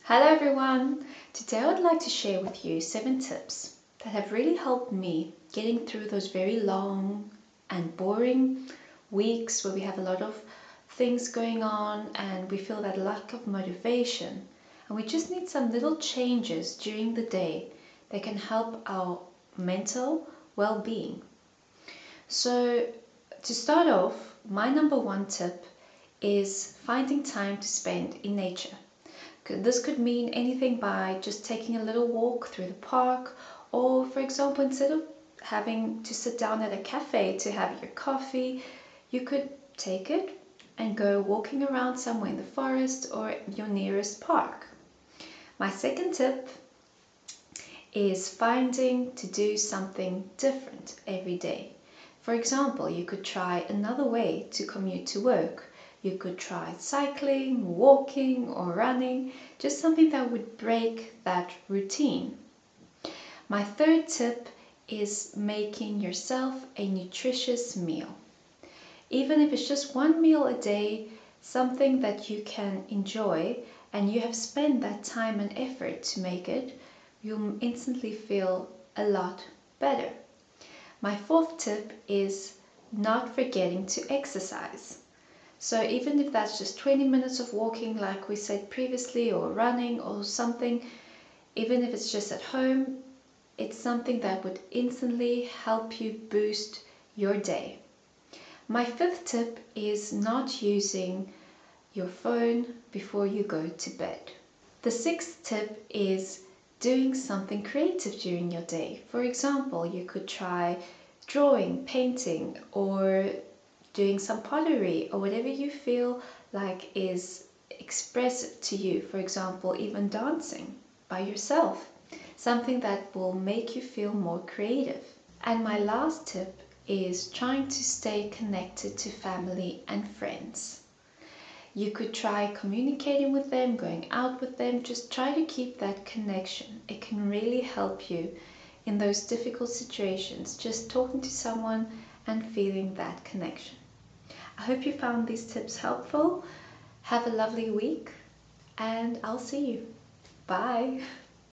Hello everyone! Today I would like to share with you 7 tips that have really helped me getting through those very long and boring weeks where we have a lot of things going on and we feel that lack of motivation, and we just need some little changes during the day that can help our mental well-being. So to start off, my number 1 tip is finding time to spend in nature. This could mean anything by just taking a little walk through the park, or for example, instead of having to sit down at a cafe to have your coffee, you could take it and go walking around somewhere in the forest or your nearest park. My second tip is finding to do something different every day. For example, you could try another way to commute to work. You could try cycling, walking, or running, just something that would break that routine. My third tip is making yourself a nutritious meal. Even if it's just one meal a day, something that you can enjoy, and you have spent that time and effort to make it, you'll instantly feel a lot better. My fourth tip is not forgetting to exercise. So even if that's just 20 minutes of walking like we said previously, or running or something, even if it's just at home, it's something that would instantly help you boost your day. My fifth tip is not using your phone before you go to bed. The sixth tip is doing something creative during your day. For example, you could try drawing, painting, or doing some pottery, or whatever you feel like is expressive to you. For example, even dancing by yourself, something that will make you feel more creative. And my last tip is trying to stay connected to family and friends. You could try communicating with them, going out with them, just try to keep that connection. It can really help you in those difficult situations, just talking to someone and feeling that connection. I hope you found these tips helpful. Have a lovely week and I'll see you. Bye.